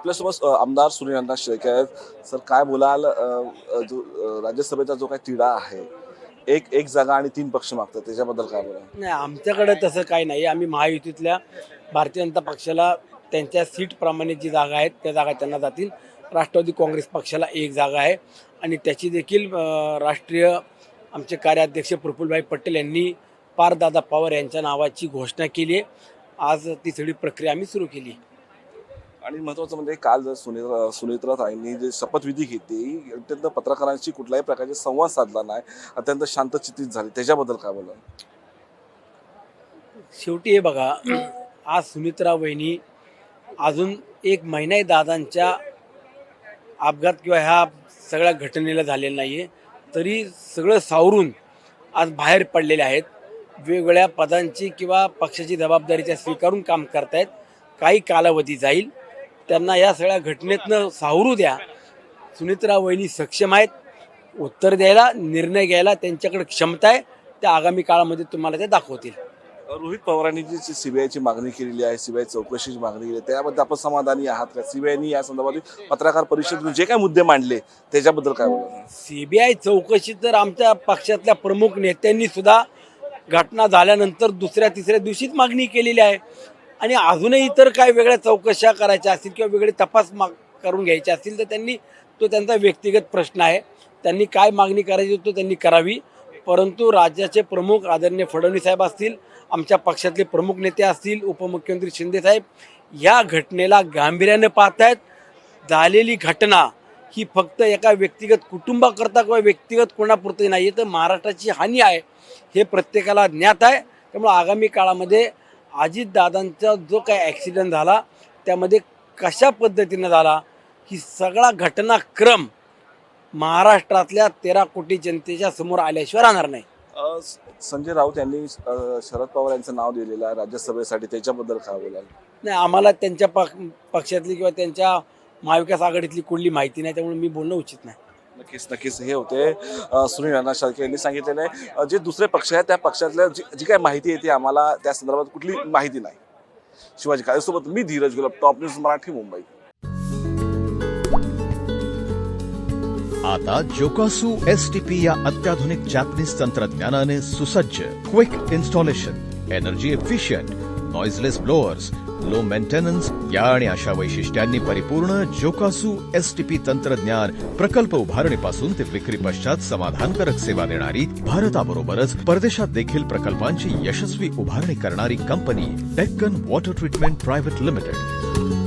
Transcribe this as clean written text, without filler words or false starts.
आपल्यासोबत आमदार सुनील शेळके आहेत. सर काय बोलाल, जो राज्यसभेचा जो काही तिढा आहे, एक जागा आणि 3 पक्ष मागतात, त्याच्याबद्दल काय बोलाल? नाही, आमच्याकडे तसं काही नाही. आम्ही महायुतीतल्या भारतीय जनता पक्षाला त्यांच्या सीटप्रमाणे जी जागा आहेत त्या जागा त्यांना जातील. राष्ट्रवादी काँग्रेस पक्षाला 1 जागा आहे आणि त्याची देखील राष्ट्रीय आमचे कार्याध्यक्ष प्रफुल्लभाई पटेल यांनी पारदादा पवार यांच्या नावाची घोषणा केली आहे. आज ती सगळी प्रक्रिया आम्ही सुरू केली. आणि महत्त्वाचं म्हणजे काल जर सुनेत्राताईंनी जे शपथविधी घेतली, अत्यंत पत्रकारांशी कुठल्याही प्रकारचे संवाद साधला नाही, अत्यंत शांतचित्तीत झाली, त्याच्याबद्दल काय बोलाल? शेवटी हे बघा, आज सुमित्रा वहिनी अजून 1 महिना दादांच्या अपघात किंवा ह्या सगळ्या घटनेला झालेला नाही आहे, तरी सगळं सावरून आज बाहेर पडलेले आहेत. वेगवेगळ्या पदांची किंवा पक्षाची जबाबदारीच्या स्वीकारून काम करतायत. काही कालावधी जाईल, त्यांना या सगळ्या घटनेतनं सावरू द्या. सुनित्रा वहिनी सक्षम आहेत उत्तर द्यायला, निर्णय घ्यायला त्यांच्याकडे क्षमता आहे. त्या आगामी काळामध्ये तुम्हाला ते दाखवतील. रोहित पवारांनी जी सीबीआयची मागणी केलेली आहे, सीबीआय चौकशीची मागणी केली, त्याबद्दल आपण समाधानी आहात का? सीबीआयनी या संदर्भात पत्रकार परिषदेतून जे काही मुद्दे मांडले त्याच्याबद्दल काय बोलाल? सीबीआय चौकशी तर आमच्या पक्षातल्या प्रमुख नेत्यांनी सुद्धा घटना झाल्यानंतर दुसऱ्या तिसऱ्या दिवशीच मागणी केलेली आहे. आणि अजूनही इतर काय वेगळ्या चौकशा करायच्या असतील किंवा वेगळे तपास करून घ्यायचे असतील तर त्यांनी, तो त्यांचा व्यक्तिगत प्रश्न आहे. त्यांनी काय मागणी करायची तो त्यांनी करावी. परंतु राज्याचे प्रमुख आदरणीय फडणवीस साहेब असतील, आमच्या पक्षातले प्रमुख नेते असतील, उपमुख्यमंत्री शिंदे साहेब या घटनेला गांभीर्याने पाहतायत. झालेली घटना ही फक्त एका व्यक्तिगत कुटुंबाकरता किंवा व्यक्तिगत कोणापुरती नाही आहे, तर महाराष्ट्राची हानी आहे हे प्रत्येकाला ज्ञात आहे. त्यामुळे आगामी काळामध्ये अजितदादांचा जो काही ॲक्सिडेंट झाला त्यामध्ये कशा पद्धतीनं झाला ही सगळा घटनाक्रम महाराष्ट्रातल्या 13 कोटी जनतेच्या समोर आल्याशिवाय राहणार नाही. संजय राऊत यांनी शरद पवार यांचं नाव दिलेलं आहे राज्यसभेसाठी, त्याच्याबद्दल काय बोलाल? नाही, आम्हाला त्यांच्या पक्षातली किंवा त्यांच्या महाविकास आघाडीतली कुठली माहिती नाही, त्यामुळे मी बोलणं उचित नाही. नक्कीच हे होते सुनील शेळके यांनी सांगितलेलं आहे. जे दुसरे पक्ष आहेत त्या पक्षातल्या जी काही माहिती आहे ती आम्हाला त्या संदर्भात कुठली माहिती नाही. शिवाजी काळेसोबत मी धीरज गुलाब, टॉप न्यूज मराठी, मुंबई. आता जोकासू STP या अत्याधुनिक जॅपनीज तंत्रज्ञानाने सुसज्ज, quick installation, energy efficient, noiseless blowers, low maintenance या आणि अशा वैशिष्ट्यांनी परिपूर्ण जोकासू STP तंत्रज्ञान प्रकल्प उभारणीपासून ते विक्री पश्चात समाधानकारक सेवा देणारी, भारताबरोबरच परदेशात देखील प्रकल्पांची यशस्वी उभारणी करणारी company Deccan water treatment private limited.